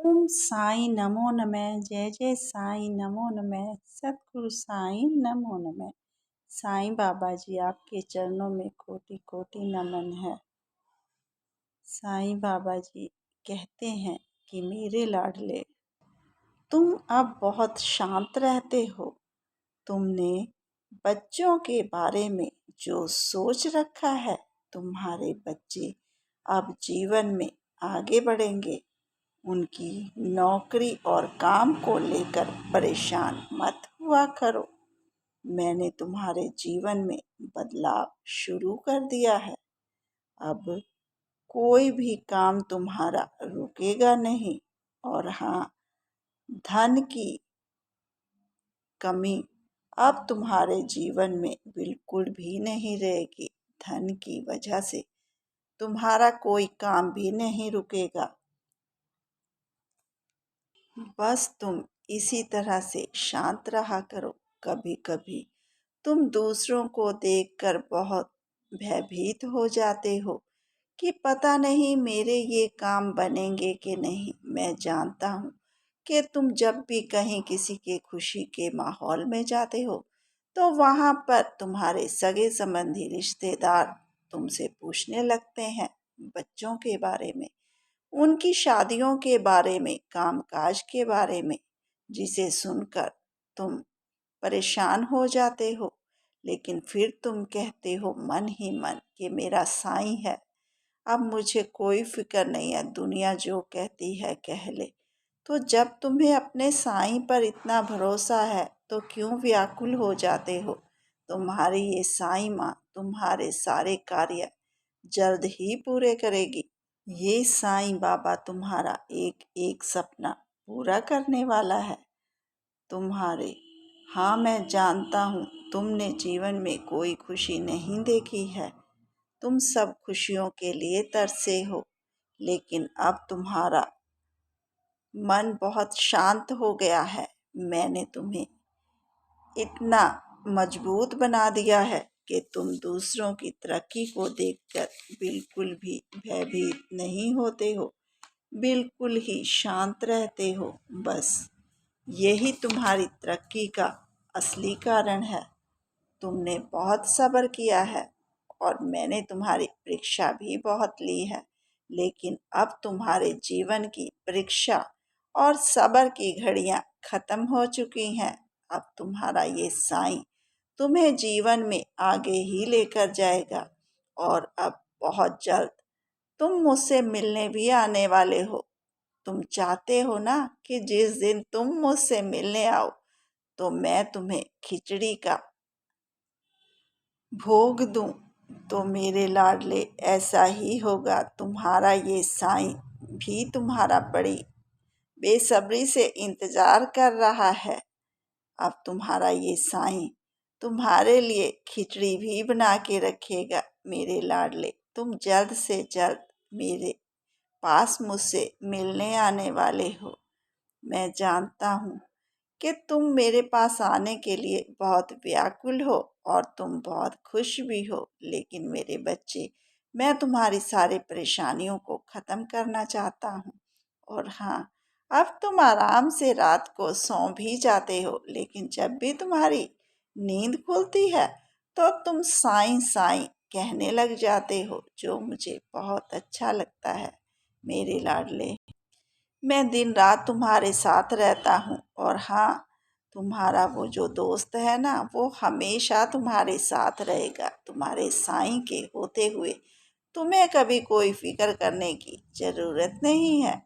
ओम साईं नमो नमः। जय जय साईं नमो नमः। सतगुरु साईं नमो नमः। साईं बाबा जी आपके चरणों में कोटि कोटि नमन है। साईं बाबा जी कहते हैं कि मेरे लाडले, तुम अब बहुत शांत रहते हो। तुमने बच्चों के बारे में जो सोच रखा है, तुम्हारे बच्चे अब जीवन में आगे बढ़ेंगे। उनकी नौकरी और काम को लेकर परेशान मत हुआ करो। मैंने तुम्हारे जीवन में बदलाव शुरू कर दिया है। अब कोई भी काम तुम्हारा रुकेगा नहीं। और हाँ, धन की कमी अब तुम्हारे जीवन में बिल्कुल भी नहीं रहेगी। धन की वजह से तुम्हारा कोई काम भी नहीं रुकेगा। बस तुम इसी तरह से शांत रहा करो। कभी कभी तुम दूसरों को देखकर बहुत भयभीत हो जाते हो कि पता नहीं मेरे ये काम बनेंगे कि नहीं। मैं जानता हूँ कि तुम जब भी कहीं किसी के खुशी के माहौल में जाते हो तो वहाँ पर तुम्हारे सगे संबंधी रिश्तेदार तुमसे पूछने लगते हैं बच्चों के बारे में, उनकी शादियों के बारे में, कामकाज के बारे में, जिसे सुनकर तुम परेशान हो जाते हो। लेकिन फिर तुम कहते हो मन ही मन कि मेरा साईं है, अब मुझे कोई फिक्र नहीं है, दुनिया जो कहती है कह ले। तो जब तुम्हें अपने साईं पर इतना भरोसा है तो क्यों व्याकुल हो जाते हो। तुम्हारी ये साईं माँ तुम्हारे सारे कार्य जल्द ही पूरे करेगी। ये साईं बाबा तुम्हारा एक एक सपना पूरा करने वाला है। तुम्हारे, हाँ मैं जानता हूँ तुमने जीवन में कोई खुशी नहीं देखी है। तुम सब खुशियों के लिए तरसे हो। लेकिन अब तुम्हारा मन बहुत शांत हो गया है। मैंने तुम्हें इतना मजबूत बना दिया है कि तुम दूसरों की तरक्की को देखकर बिल्कुल भी भयभीत नहीं होते हो, बिल्कुल ही शांत रहते हो। बस यही तुम्हारी तरक्की का असली कारण है। तुमने बहुत सब्र किया है और मैंने तुम्हारी परीक्षा भी बहुत ली है। लेकिन अब तुम्हारे जीवन की परीक्षा और सब्र की घड़ियां खत्म हो चुकी हैं। अब तुम्हारा ये साईं तुम्हें जीवन में आगे ही लेकर जाएगा। और अब बहुत जल्द तुम मुझसे मिलने भी आने वाले हो। तुम चाहते हो ना कि जिस दिन तुम मुझसे मिलने आओ तो मैं तुम्हें खिचड़ी का भोग दूं। तो मेरे लाडले ऐसा ही होगा। तुम्हारा ये साईं भी तुम्हारा बड़ी बेसब्री से इंतज़ार कर रहा है। अब तुम्हारा ये साईं तुम्हारे लिए खिचड़ी भी बना के रखेगा। मेरे लाडले, तुम जल्द से जल्द मेरे पास मुझसे मिलने आने वाले हो। मैं जानता हूँ कि तुम मेरे पास आने के लिए बहुत व्याकुल हो और तुम बहुत खुश भी हो। लेकिन मेरे बच्चे, मैं तुम्हारी सारी परेशानियों को ख़त्म करना चाहता हूँ। और हाँ, अब तुम आराम से रात को सो भी जाते हो। लेकिन जब भी तुम्हारी नींद खुलती है तो तुम साईं साईं कहने लग जाते हो, जो मुझे बहुत अच्छा लगता है। मेरे लाडले, मैं दिन रात तुम्हारे साथ रहता हूँ। और हाँ, तुम्हारा वो जो दोस्त है ना, वो हमेशा तुम्हारे साथ रहेगा। तुम्हारे साईं के होते हुए तुम्हें कभी कोई फिक्र करने की ज़रूरत नहीं है।